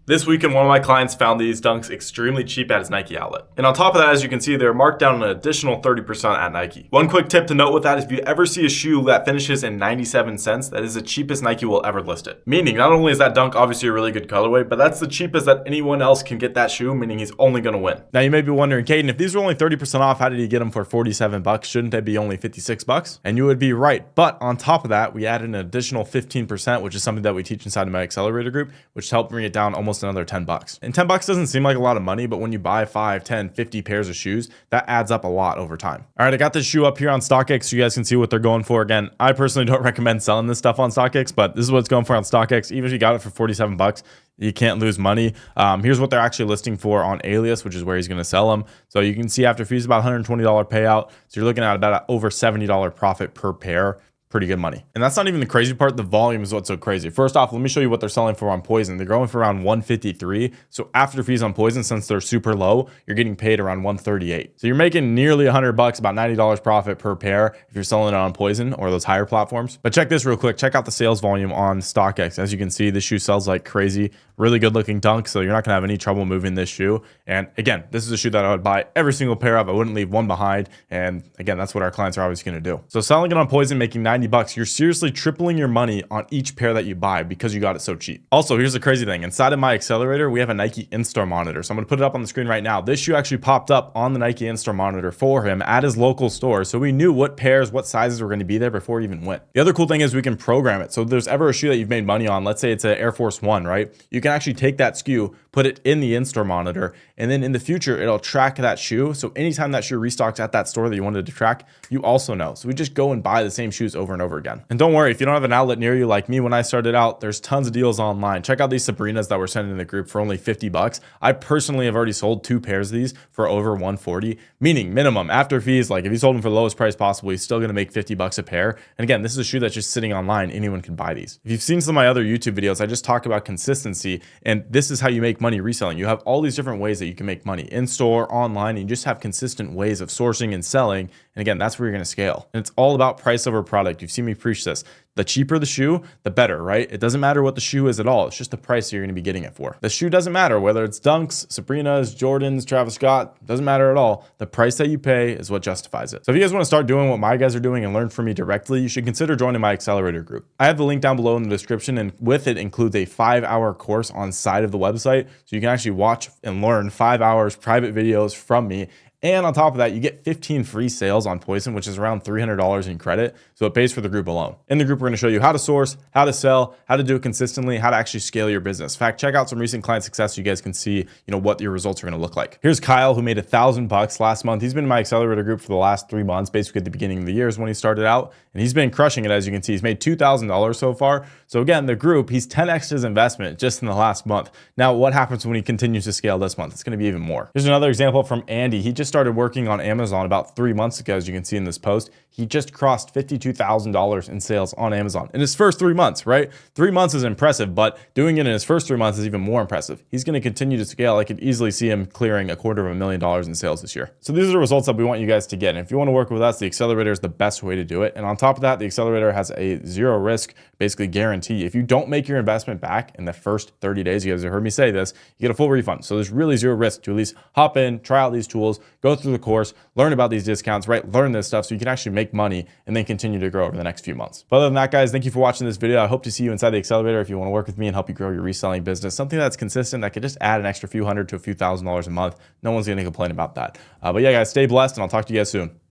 This weekend, one of my clients found these dunks extremely cheap at his Nike outlet. And on top of that, as you can see, they're marked down an additional 30% at Nike. One quick tip to note with that is if you ever see a shoe that finishes in 97 cents, that is the cheapest Nike will ever list it. Meaning, not only is that dunk obviously a really good colorway, but that's the cheapest that anyone else can get that shoe, meaning he's only going to win. Now you may be wondering, Caden, if these were only 30% off, how did he get them for 47 bucks? Shouldn't they be only 56 bucks? And you would be right. But on top of that, we added an additional 15%, which is something that we teach inside of my accelerator group, which helped bring it down almost another 10 bucks. And 10 bucks doesn't seem like a lot of money, but when you buy 5, 10, 50 pairs of shoes, that adds up a lot over time. All right, I got this shoe up here on StockX so you guys can see what they're going for. Again, I personally don't recommend selling this stuff on StockX, but this is what it's going for on StockX. Even if you got it for 47 bucks, you can't lose money. Here's what they're actually listing for on Alias, which is where he's going to sell them. So you can see after fees, about $120 payout. So you're looking at about over $70 profit per pair. Pretty good money. And that's not even the crazy part. The volume is what's so crazy. First off, let me show you what they're selling for on Poison. They're going for around 153. So after fees on Poison, since they're super low, you're getting paid around 138. So you're making nearly 100 bucks, about $90 profit per pair if you're selling it on Poison or those higher platforms. But check this real quick. Check out the sales volume on StockX. As you can see, this shoe sells like crazy. Really good looking dunk. So you're not gonna have any trouble moving this shoe. And again, this is a shoe that I would buy every single pair of. I wouldn't leave one behind. And again, that's what our clients are always gonna do. So selling it on Poison, making 90 bucks, you're seriously tripling your money on each pair that you buy because you got it so cheap. Also, here's the crazy thing. Inside of my accelerator, we have a Nike in-store monitor. So I'm gonna put it up on the screen right now. This shoe actually popped up on the Nike in-store monitor for him at his local store. So we knew what pairs, what sizes were gonna be there before he even went. The other cool thing is we can program it. So if there's ever a shoe that you've made money on, let's say it's an Air Force One, right? You can actually take that SKU, put it in the in-store monitor, and then in the future, it'll track that shoe. So anytime that shoe restocks at that store that you wanted to track, you also know. So we just go and buy the same shoes over and over again. And don't worry, if you don't have an outlet near you like me when I started out, there's tons of deals online. Check out these Sabrinas that we're sending in the group for only 50 bucks. I personally have already sold 2 pairs of these for over 140, meaning minimum after fees. Like if you sold them for the lowest price possible, he's still going to make 50 bucks a pair. And again, this is a shoe that's just sitting online. Anyone can buy these. If you've seen some of my other YouTube videos, I just talk about consistency, and this is how you make money reselling. You have all these different ways that you can make money in store, online, and you just have consistent ways of sourcing and selling. And again, that's where you're going to scale. And it's all about price over product. You've seen me preach this. The cheaper the shoe, the better, right? It doesn't matter what the shoe is at all. It's just the price you're going to be getting it for. The shoe doesn't matter whether it's Dunks, Sabrinas, Jordans, Travis Scott, doesn't matter at all. The price that you pay is what justifies it. So if you guys want to start doing what my guys are doing and learn from me directly, you should consider joining my accelerator group. I have the link down below in the description, and with it includes a 5-hour course on side of the website. So you can actually watch and learn 5 hours private videos from me. And on top of that, you get 15 free sales on Poison, which is around $300 in credit. So it pays for the group alone. In the group, we're going to show you how to source, how to sell, how to do it consistently, how to actually scale your business. In fact, check out some recent client success so you guys can see, what your results are going to look like. Here's Kyle, who made $1,000 last month. He's been in my accelerator group for the last 3 months, basically at the beginning of the year is when he started out. And he's been crushing it, as you can see. He's made $2,000 so far. So again, the group, he's 10x his investment just in the last month. Now, what happens when he continues to scale this month? It's going to be even more. Here's another example from Andy. He just started working on Amazon about 3 months ago, as you can see in this post. He just crossed $52,000 in sales on Amazon in his first 3 months, right? 3 months is impressive, but doing it in his first 3 months is even more impressive. He's going to continue to scale. I could easily see him clearing $250,000 in sales this year. So these are the results that we want you guys to get. And if you want to work with us, the accelerator is the best way to do it. And on top of that, the accelerator has a 0 risk, basically guarantee. If you don't make your investment back in the first 30 days, you guys have heard me say this, you get a full refund. So there's really 0 risk to at least hop in, try out these tools, go through the course, learn about these discounts, right? Learn this stuff so you can actually make money and then continue to grow over the next few months. But other than that, guys, thank you for watching this video. I hope to see you inside the accelerator if you want to work with me and help you grow your reselling business. Something that's consistent that could just add an extra few hundred to a few $1,000s a month. No one's going to complain about that. But yeah, guys, stay blessed, and I'll talk to you guys soon.